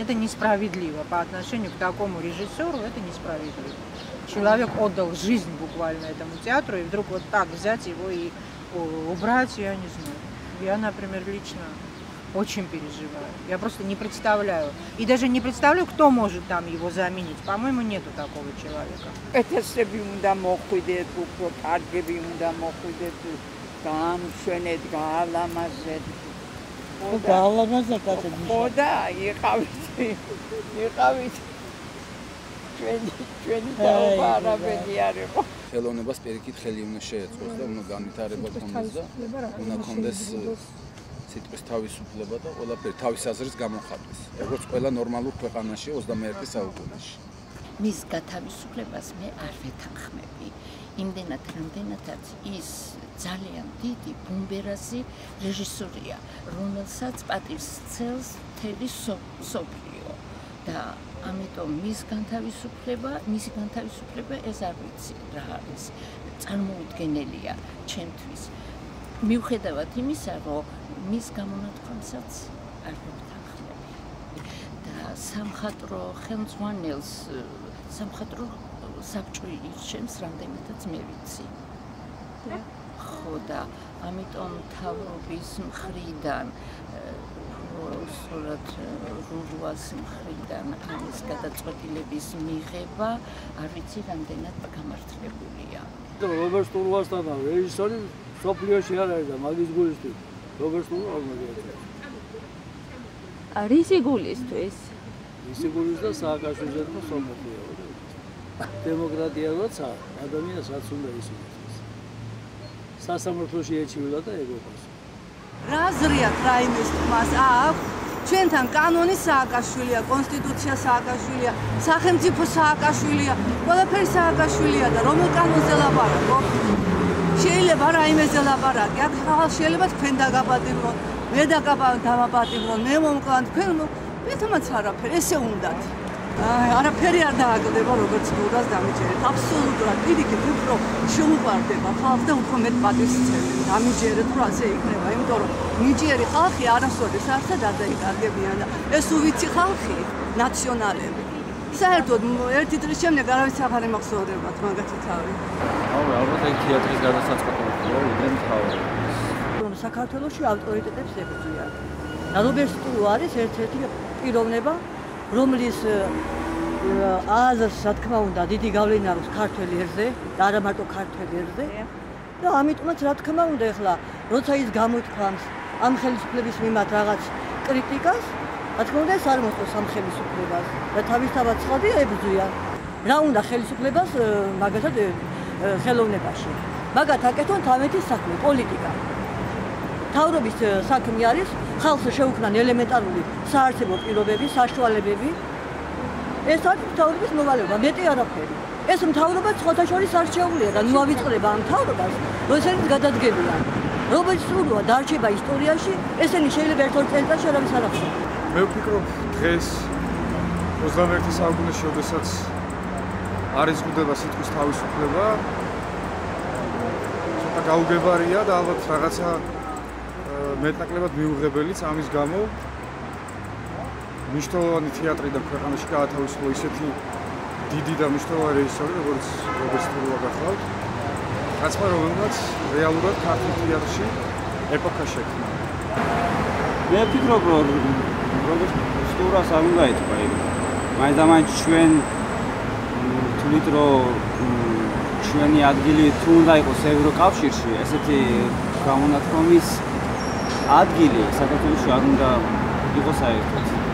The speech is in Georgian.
Это несправедливо по отношению к такому режиссеру, это несправедливо. Человек отдал жизнь буквально этому театру, и вдруг вот так взять его и убрать, я не знаю. Я, например, лично очень переживаю. Я просто не представляю. И даже не представляю, кто может там его заменить. По-моему, нету такого человека. Это себимда мохдет, каргебимда мохдет, там шенет галамазет. Галамазет это не. Ода, ехавит. ჩვენი დაუპარებელი არ იყო. ხელოვნებას პირიქით ხელი უნდა შეეწყოს და უნდა განვითარება ქონდეს და უნდა ქონდეს სიტყვის თავისუფლება და ყველაფერი თავის აზრის გამოხატვის. როგორც ყველა ნორმალურ ქვეყანაში 21 საუკუნეში. მის გათავისუფლებას მე არ ვეთანხმები. იმდენად რამდენადაც ის ძალიან დიდი ბუმბერაზი რეჟისორია, რომელსაც პატივს სცემს მთელი სოფლიო და ამიტომ მისი განთავისუფლება ეს არ ვიცი რა არის წარმოუდგენელია ჩემთვის მიუხედავად იმისა რომ მის გამონათქვამსაც არ ვეთანხმები და სამხატვრო ხელმძღვანელს სამხატვრო საბჭო ირჩევს რამდენადაც მე ვიცი ხო და ამიტომ თავრობის მხრიდან სწორად რუჟუას მხრიდან ამის გადაწყვეტილების მიღება არ ვიცი რამდენად გამართლებულია. რობერტ სტურვასთან რეჟისორი სოფლიოში არ არის და მაგის გულისთვის რობერტ სტურვასთან რისი გულისთვის? ისი გულის და სააკაშვილის და სოფლიო. დემოკრატია როცა ადამიანს რაც უნდა ისურვოს. სასამართლოში ეჩივლა და ეგობას. Razriat რაიმეს თმას აქვს ჩვენთან კანონი სააკაშვილია, კონსტიტუცია სააკაშვილია, სახელმწიფო სააკაშვილია, ყველაფერი სააკაშვილია და რომელ კანონზე ლაპარაკო? შეიძლება რაიმეზე ლაპარაკი, აქ შეიძლება თქვენ დაგაპატიმროთ, მე დავაპატიმროთ, მე მომკლან თქვენ მეთმაც არაფერი, ესე უნდათ. არაფერი არ დააგდება როგორც გულას დამიჯერეთ. აბსოლუტურად პირიქით უფრო შეუყვარდება ხალხს და უფრო მეტ პატივს სცემენ. დამიჯერეთ რომ ასე იქნება, იმიტომ რომ ნიჭიერი ხალხი არასოდეს არცად არ დაიკარგებიან და ეს უვიცი ხალხი ნაციონალები. საერთოდ ერთი წლის შემდეგ არავის აღარ ემახსოვრებათ მაგათი თავი. ალბათ ეგ თეატრის გადასაწყობია, უდენ თავი. რომ საქართველოში ავტორიტეტებს ებრძვიან. რობერტ სტურვო არის ერთ-ერთი პიროვნება რომლის აზრს რა თქმა უნდა დიდი გავლენა აქვს ქართულ ერზე და არა მარტო ქართულ ერზე და ამიტომაც რა თქმა უნდა ეხლა როცა ის გამოთქვამს ამ ხელისუფლების მიმართ რაღაც კრიტიკას რა თქმა უნდა ეს არ მოსწონს ამ ხელისუფლებას და თავისთავად ცხადია ებრძვიან რა უნდა ხელისუფლებას მაგათად ხელოვნებაში მაგათ აკეთონ თავეთის საქმე პოლიტიკა თავრობის საქმე არის ხალხს შეუქმნან ელემენტარული საარსებო პირობები, საშუალებები. ეს არის თავრობის მოვალეობა, მეტი არაფერი. ეს მთავრობა სხვათა შორის არჩეულია და ნუ ავიწყდება ამ მთავრობას, რომ ესენი გადადგებიან. რობერტ სტურვო დარჩება ისტორიაში, ესენი შეიძლება ერთ-ორ წელიწადში არავის არ ახსოვს. მე ვფიქრობ დღეს 21 საუკუნეში, როდესაც არის გვდება სიტყვის თავისუფლება, ცოტა გაუგებარია და ალბათ რაღაცა მეტნაკლებად მიუღებელიც ამის გამო მნიშვნელოვანი თეატრი და ქვეყანაში გაათავისუფლო ისეთი დიდი და მნიშვნელოვანი რეჟისორი როგორც რობერტ სტურვო გახლავთ კაცმა რომელმაც რეალურად ქართულ თეატრში ეპოქა შექმნა მე ვფიქრობ რომ რობერტ სტურვოს არ უნდა ეთქვა ეგ მაინც ჩვენ თვლით რომ ჩვენი ადგილი თუ უნდა იყოს ევროკავშირში ესეთი გამონათქვამის ადგილი საქართველოში არ უნდა იყოს საერთოდ